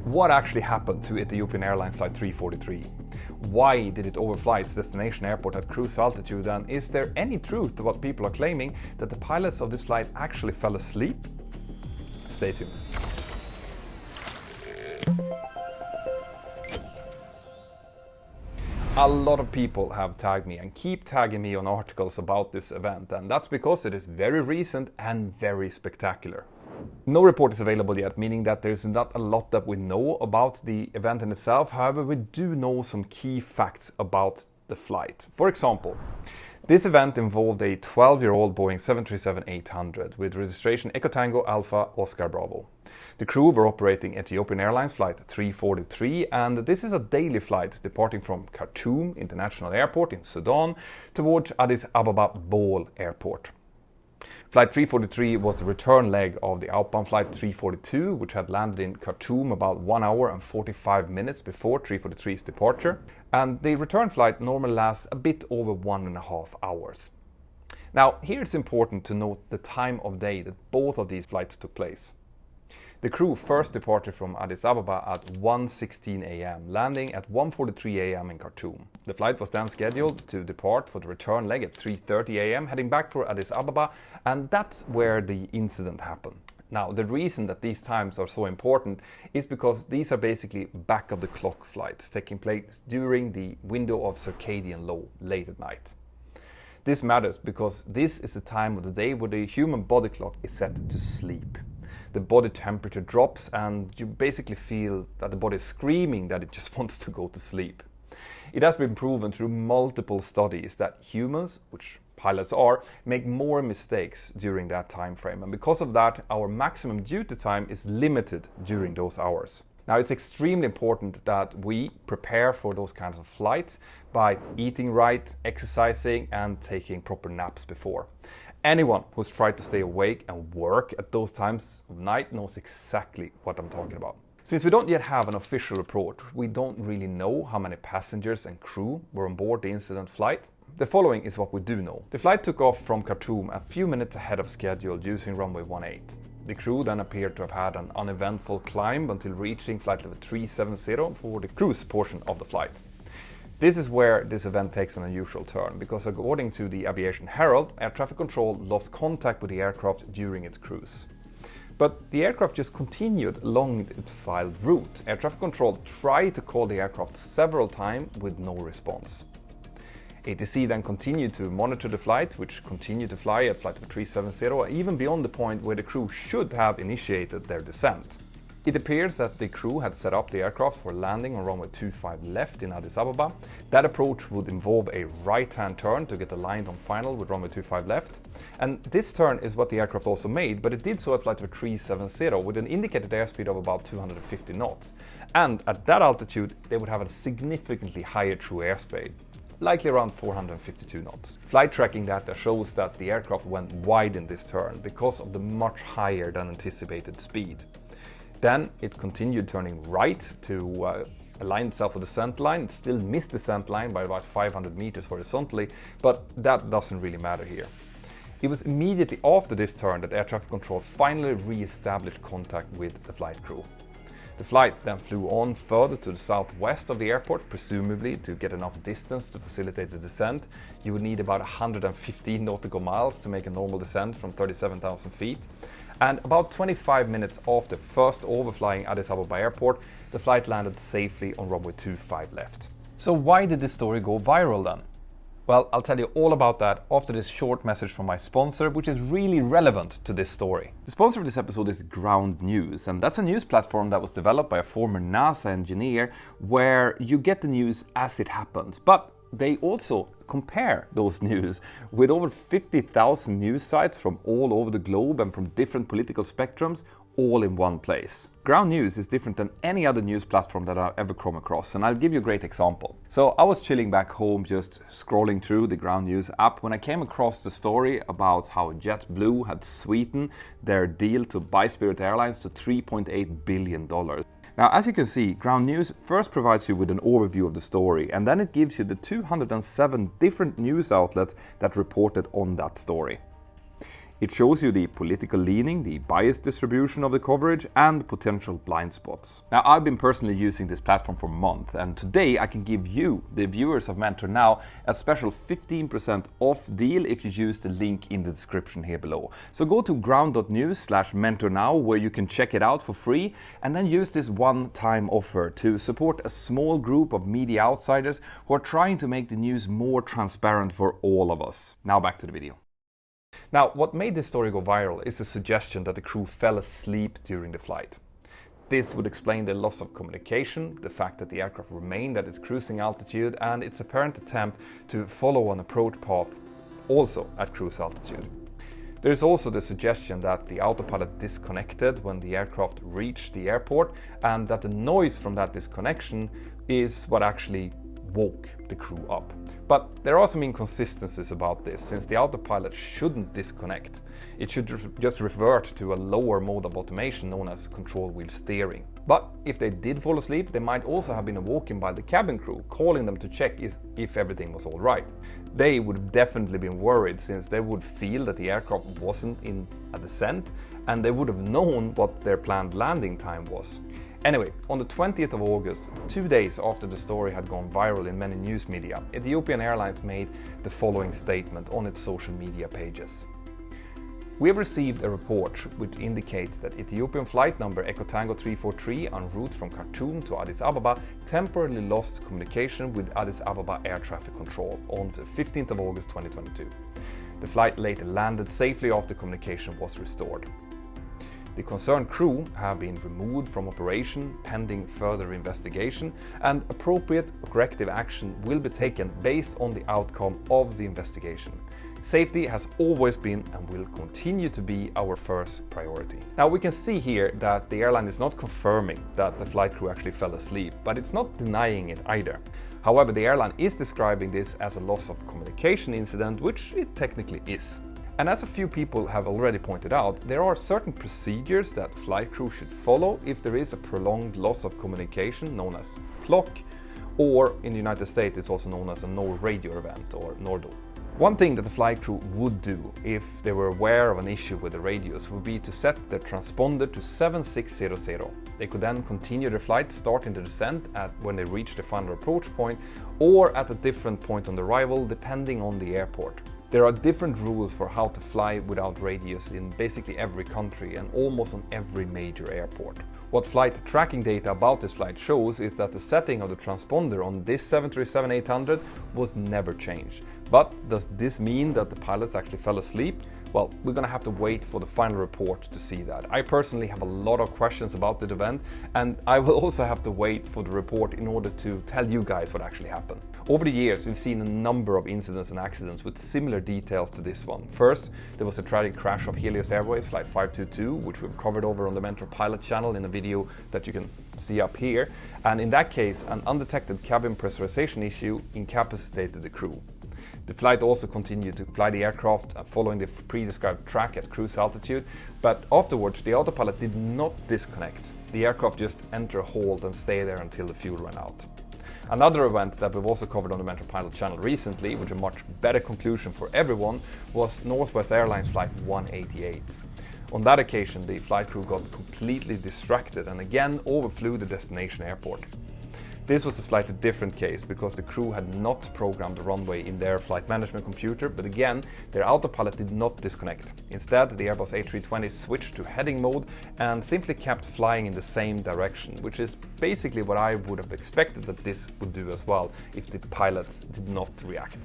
What actually happened to Ethiopian Airlines Flight 343? Why did it overfly its destination airport at cruise altitude, and is there any truth to what people are claiming that the pilots of this flight actually fell asleep? Stay tuned. A lot of people have tagged me and keep tagging me on articles about this event, and that's because it is very recent and very spectacular. No report is available yet, meaning that there's not a lot that we know about the event in itself. However, we do know some key facts about the flight. For example, this event involved a 12-year-old Boeing 737-800 with registration Echo Tango Alpha Oscar Bravo. The crew were operating Ethiopian Airlines Flight 343, and this is a daily flight departing from Khartoum International Airport in Sudan towards Addis Ababa Bole Airport. Flight 343 was the return leg of the outbound Flight 342, which had landed in Khartoum about 1 hour and 45 minutes before 343's departure, and the return flight normally lasts a bit over 1.5 hours. Now, here it's important to note the time of day that both of these flights took place. The crew first departed from Addis Ababa at 1:16 a.m., landing at 1:43 a.m. in Khartoum. The flight was then scheduled to depart for the return leg at 3:30 a.m., heading back for Addis Ababa, and that's where the incident happened. Now, the reason that these times are so important is because these are basically back-of-the-clock flights taking place during the window of circadian low, late at night. This matters because this is the time of the day where the human body clock is set to sleep. The body temperature drops and you basically feel that the body is screaming that it just wants to go to sleep. It has been proven through multiple studies that humans, which pilots are, make more mistakes during that time frame, and because of that our maximum duty time is limited during those hours. Now, it's extremely important that we prepare for those kinds of flights by eating right, exercising and taking proper naps before. Anyone who's tried to stay awake and work at those times of night knows exactly what I'm talking about. Since we don't yet have an official report, we don't really know how many passengers and crew were on board the incident flight. The following is what we do know. The flight took off from Khartoum a few minutes ahead of schedule using runway 18. The crew then appeared to have had an uneventful climb until reaching flight level 370 for the cruise portion of the flight. This is where this event takes an unusual turn, because according to the Aviation Herald, air traffic control lost contact with the aircraft during its cruise. But the aircraft just continued along its filed route. Air traffic control tried to call the aircraft several times with no response. ATC then continued to monitor the flight, which continued to fly at flight level 370, even beyond the point where the crew should have initiated their descent. It appears that the crew had set up the aircraft for landing on runway 25 left in Addis Ababa. That approach would involve a right-hand turn to get aligned on final with runway 25 left. And this turn is what the aircraft also made, but it did so at flight level 370 with an indicated airspeed of about 250 knots. And at that altitude, they would have a significantly higher true airspeed, likely around 452 knots. Flight tracking data shows that the aircraft went wide in this turn because of the much higher than anticipated speed. Then it continued turning right to align itself with the descent line. It still missed the descent line by about 500 meters horizontally, but that doesn't really matter here. It was immediately after this turn that air traffic control finally re-established contact with the flight crew. The flight then flew on further to the southwest of the airport, presumably to get enough distance to facilitate the descent. You would need about 115 nautical miles to make a normal descent from 37,000 feet. And about 25 minutes after first overflying Addis Ababa Airport, the flight landed safely on runway 25 left. So why did this story go viral then? Well, I'll tell you all about that after this short message from my sponsor, which is really relevant to this story. The sponsor of this episode is Ground News, and that's a news platform that was developed by a former NASA engineer where you get the news as it happens, but they also compare those news with over 50,000 news sites from all over the globe and from different political spectrums, all in one place. Ground News is different than any other news platform that I've ever come across, and I'll give you a great example. So I was chilling back home just scrolling through the Ground News app when I came across the story about how JetBlue had sweetened their deal to buy Spirit Airlines to $3.8 billion. Now, as you can see, Ground News first provides you with an overview of the story, and then it gives you the 207 different news outlets that reported on that story. It shows you the political leaning, the biased distribution of the coverage, and potential blind spots. Now, I've been personally using this platform for months, and today I can give you, the viewers of Mentour Now, a special 15% off deal if you use the link in the description here below. So go to ground.news/mentornow where you can check it out for free, and then use this one-time offer to support a small group of media outsiders who are trying to make the news more transparent for all of us. Now back to the video. Now, what made this story go viral is a suggestion that the crew fell asleep during the flight. This would explain the loss of communication, the fact that the aircraft remained at its cruising altitude, and its apparent attempt to follow an approach path also at cruise altitude. There is also the suggestion that the autopilot disconnected when the aircraft reached the airport, and that the noise from that disconnection is what actually woke the crew up. But there are some inconsistencies about this, since the autopilot shouldn't disconnect. It should just revert to a lower mode of automation known as control wheel steering. But if they did fall asleep, they might also have been awoken by the cabin crew, calling them to check if everything was all right. They would have definitely been worried, since they would feel that the aircraft wasn't in a descent, and they would have known what their planned landing time was. Anyway, on the 20th of August, 2 days after the story had gone viral in many news media, Ethiopian Airlines made the following statement on its social media pages. We have received a report which indicates that Ethiopian flight number Echo Tango 343 en route from Khartoum to Addis Ababa temporarily lost communication with Addis Ababa Air Traffic Control on the 15th of August 2022. The flight later landed safely after communication was restored. The concerned crew have been removed from operation pending further investigation, and appropriate corrective action will be taken based on the outcome of the investigation. Safety has always been and will continue to be our first priority. Now, we can see here that the airline is not confirming that the flight crew actually fell asleep, but it's not denying it either. However, the airline is describing this as a loss of communication incident, which it technically is. And as a few people have already pointed out, there are certain procedures that flight crew should follow if there is a prolonged loss of communication known as PLOC, or in the United States it's also known as a no radio event, or NORDO. One thing that the flight crew would do if they were aware of an issue with the radios would be to set their transponder to 7600. They could then continue their flight, starting the descent when they reach the final approach point, or at a different point on the arrival depending on the airport. There are different rules for how to fly without radios in basically every country and almost on every major airport. What flight tracking data about this flight shows is that the setting of the transponder on this 737-800 was never changed. But does this mean that the pilots actually fell asleep? Well, we're gonna have to wait for the final report to see that. I personally have a lot of questions about the event, and I will also have to wait for the report in order to tell you guys what actually happened. Over the years, we've seen a number of incidents and accidents with similar details to this one. First, there was a tragic crash of Helios Airways Flight 522, which we've covered over on the Mentor Pilot channel in a video that you can see up here. And in that case, an undetected cabin pressurization issue incapacitated the crew. The flight also continued to fly the aircraft following the pre-described track at cruise altitude, but afterwards the autopilot did not disconnect. The aircraft just entered a hold and stayed there until the fuel ran out. Another event that we've also covered on the Mentor Pilot channel recently, with a much better conclusion for everyone, was Northwest Airlines Flight 188. On that occasion, the flight crew got completely distracted and again overflew the destination airport. This was a slightly different case because the crew had not programmed the runway in their flight management computer, but again, their autopilot did not disconnect. Instead, the Airbus A320 switched to heading mode and simply kept flying in the same direction, which is basically what I would have expected that this would do as well if the pilots did not react.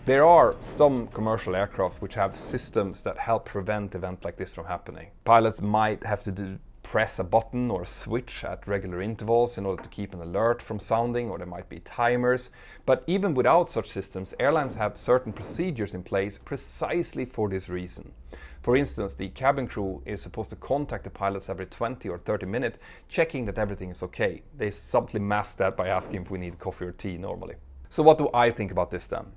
There are some commercial aircraft which have systems that help prevent events like this from happening. Pilots might have to press a button or a switch at regular intervals in order to keep an alert from sounding, or there might be timers. But even without such systems, airlines have certain procedures in place precisely for this reason. For instance, the cabin crew is supposed to contact the pilots every 20 or 30 minutes, checking that everything is okay. They subtly mask that by asking if we need coffee or tea normally. So what do I think about this then?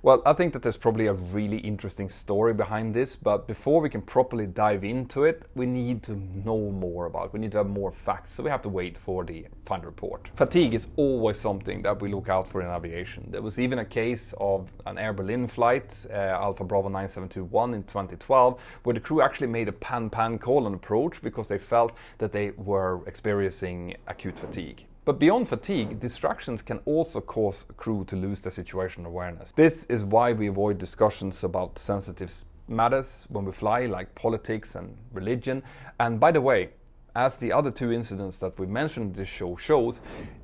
Well, I think that there's probably a really interesting story behind this, but before we can properly dive into it, we need to know more about it. We need to have more facts, so we have to wait for the final report. Fatigue is always something that we look out for in aviation. There was even a case of an Air Berlin flight, Alpha Bravo 9721 in 2012, where the crew actually made a pan-pan call on approach because they felt that they were experiencing acute fatigue. But beyond fatigue, distractions can also cause a crew to lose their situational awareness. This is why we avoid discussions about sensitive matters when we fly, like politics and religion. And by the way, as the other two incidents that we mentioned in this show shows,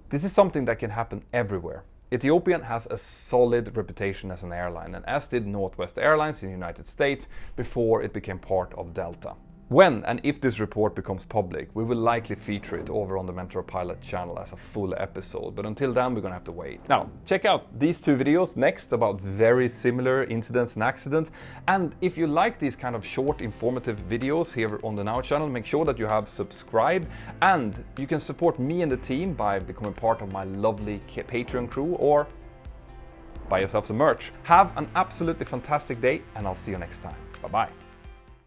this is something that can happen everywhere. Ethiopian has a solid reputation as an airline, and as did Northwest Airlines in the United States before it became part of Delta. When and if this report becomes public, we will likely feature it over on the Mentour Pilot channel as a full episode, but until then we're gonna have to wait. Now, check out these two videos next about very similar incidents and accidents, and if you like these kind of short informative videos here on the Now channel, make sure that you have subscribed, and you can support me and the team by becoming part of my lovely Patreon crew or buy yourself some merch. Have an absolutely fantastic day, and I'll see you next time. Bye-bye.